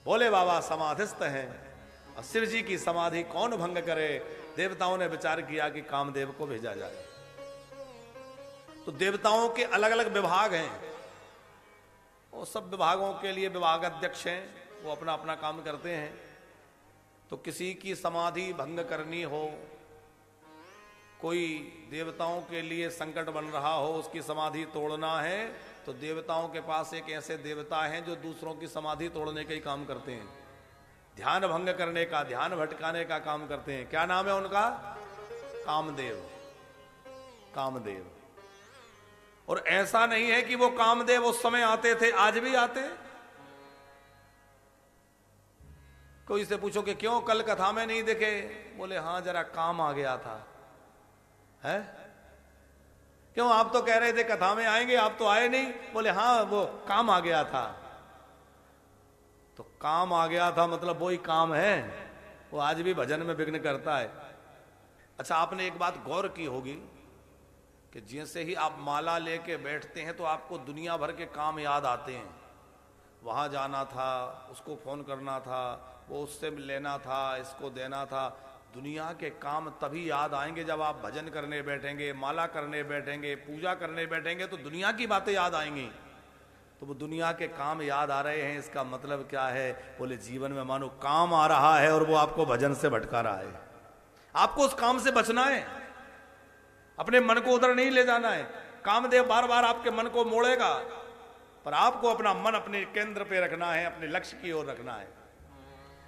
भोले बाबा समाधिस्थ हैं और शिव जी की समाधि कौन भंग करे। देवताओं ने विचार किया कि कामदेव को भेजा जाए। तो देवताओं के अलग अलग विभाग हैं, वो सब विभागों के लिए विभाग अध्यक्ष हैं, वो अपना अपना काम करते हैं। तो किसी की समाधि भंग करनी हो, कोई देवताओं के लिए संकट बन रहा हो, उसकी समाधि तोड़ना है, तो देवताओं के पास एक ऐसे देवता हैं जो दूसरों की समाधि तोड़ने का ही काम करते हैं, ध्यान भंग करने का, ध्यान भटकाने का काम करते हैं। क्या नाम है उनका? कामदेव। कामदेव। और ऐसा नहीं है कि वो कामदेव उस समय आते थे, आज भी आते हैं। कोई से पूछो कि क्यों कल कथा में नहीं दिखे, बोले हाँ जरा काम आ गया था। है क्यों? आप तो कह रहे थे कथा में आएंगे, आप तो आए नहीं। बोले हाँ वो काम आ गया था। तो काम आ गया था मतलब वही काम है, वो आज भी भजन में विघ्न करता है। अच्छा, आपने एक बात गौर की होगी कि जैसे ही आप माला लेके बैठते हैं तो आपको दुनिया भर के काम याद आते हैं। वहां जाना था, उसको फोन करना था, वो उससे लेना था, इसको देना था। दुनिया के काम तभी याद आएंगे जब आप भजन करने बैठेंगे, माला करने बैठेंगे, पूजा करने बैठेंगे, तो दुनिया की बातें याद आएंगी। तो वो दुनिया के काम याद आ रहे हैं, इसका मतलब क्या है? बोले जीवन में मानो काम आ रहा है और वो आपको भजन से भटका रहा है। आपको उस काम से बचना है, अपने मन को उधर नहीं ले जाना है। कामदेव बार बार आपके मन को मोड़ेगा, पर आपको अपना मन अपने केंद्र पे रखना है, अपने लक्ष्य की ओर रखना है।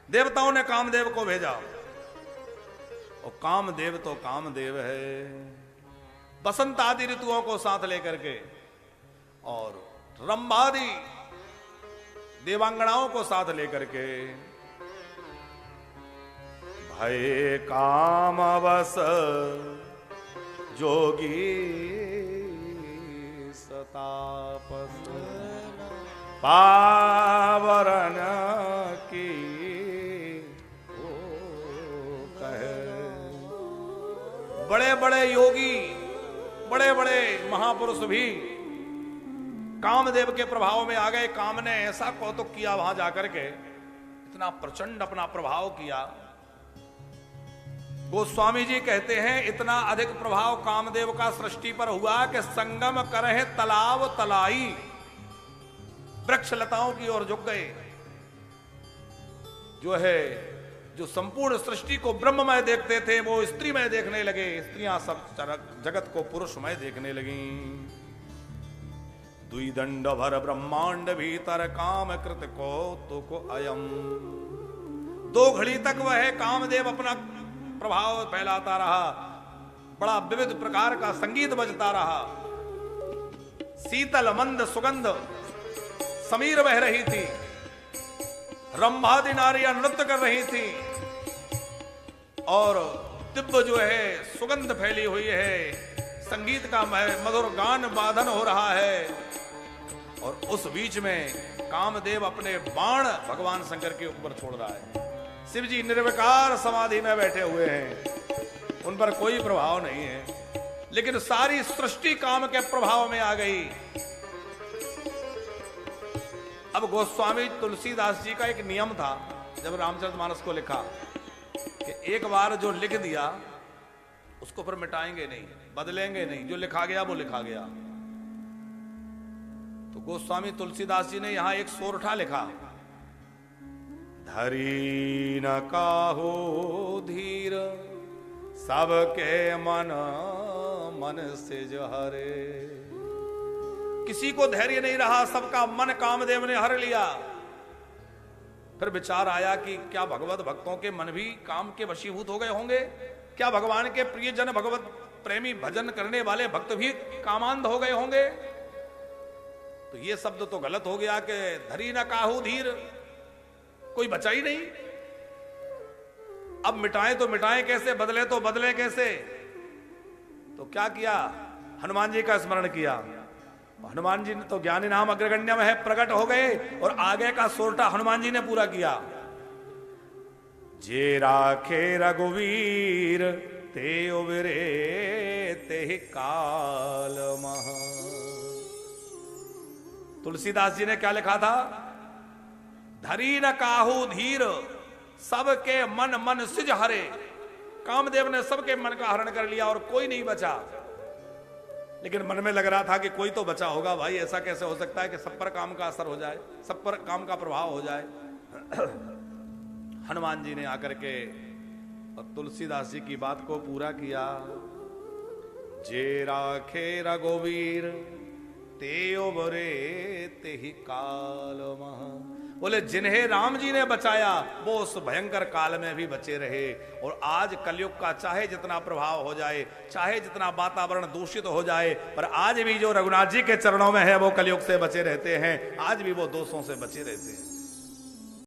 देवताओं ने कामदेव को भेजा, और कामदेव तो कामदेव है। बसंत आदि ऋतुओं को साथ लेकर के और रंभादि देवांगनाओं को साथ लेकर के भय काम बस जोगी सतापस पावरन की बड़े बड़े योगी, बड़े बड़े महापुरुष भी कामदेव के प्रभाव में आ गए। काम ने ऐसा कौतुक किया वहां जाकर के, इतना प्रचंड अपना प्रभाव किया। गोस्वामी जी कहते हैं इतना अधिक प्रभाव कामदेव का सृष्टि पर हुआ कि संगम करहे तालाब तलाई, वृक्ष लताओं की ओर झुक गए। जो संपूर्ण सृष्टि को ब्रह्ममय देखते थे वो स्त्रीमय देखने लगे, स्त्रियां सब जगत को पुरुषमय देखने लगी। द्विदंड भर ब्रह्मांड भीतर काम कृत को तुक अयम। 2 घड़ी तक वह कामदेव अपना प्रभाव फैलाता रहा, बड़ा विविध प्रकार का संगीत बजता रहा। शीतल मंद सुगंध समीर बह रही थी, रंभादि नारियां नृत्य कर रही थी, और दिव्य जो है सुगंध फैली हुई है, संगीत का मधुर गान वादन हो रहा है। और उस बीच में कामदेव अपने बाण भगवान शंकर के ऊपर छोड़ रहा है। शिव जी निर्विकार समाधि में बैठे हुए हैं, उन पर कोई प्रभाव नहीं है, लेकिन सारी सृष्टि काम के प्रभाव में आ गई। अब गोस्वामी तुलसीदास जी का एक नियम था, जब रामचरितमानस को लिखा कि एक बार जो लिख दिया उसको फिर मिटाएंगे नहीं, बदलेंगे नहीं, जो लिखा गया वो लिखा गया। तो गोस्वामी तुलसीदास जी ने यहां एक सोरठा लिखा, धरी न काहो धीर सबके मन मन से जहरे। किसी को धैर्य नहीं रहा, सबका मन कामदेव ने हर लिया। फिर विचार आया कि क्या भगवत भक्तों के मन भी काम के वशीभूत हो गए होंगे? क्या भगवान के प्रियजन भगवत प्रेमी भजन करने वाले भक्त भी कामांध हो गए होंगे? तो ये शब्द तो गलत हो गया कि धरी न काहू धीर, कोई बचा ही नहीं। अब मिटाएं तो मिटाएं कैसे, बदले तो बदले कैसे? तो क्या किया? हनुमान जी का स्मरण किया। हनुमान जी ने तो ज्ञानी नाम अग्रगण्य में है, प्रकट हो गए, और आगे का सोरठा हनुमान जी ने पूरा किया। जे राखे रघुवीर ते उबरे ते काल महा। तुलसीदास जी ने क्या लिखा था? धरी न काहू धीर, सबके मन मन सिज हरे। कामदेव ने सबके मन का हरण कर लिया और कोई नहीं बचा। लेकिन मन में लग रहा था कि कोई तो बचा होगा भाई, ऐसा कैसे हो सकता है कि सब पर काम का असर हो जाए, सब पर काम का प्रभाव हो जाए। हनुमान जी ने आकर के और तुलसीदास जी की बात को पूरा किया। जे राखे रघुवीर ते उबरे ते ही काल मह। बोले जिन्हें राम जी ने बचाया वो उस भयंकर काल में भी बचे रहे। और आज कलयुग का चाहे जितना प्रभाव हो जाए, चाहे जितना वातावरण दूषित हो जाए, पर आज भी जो रघुनाथ जी के चरणों में है वो कलयुग से बचे रहते हैं, आज भी वो दोषों से बचे रहते हैं।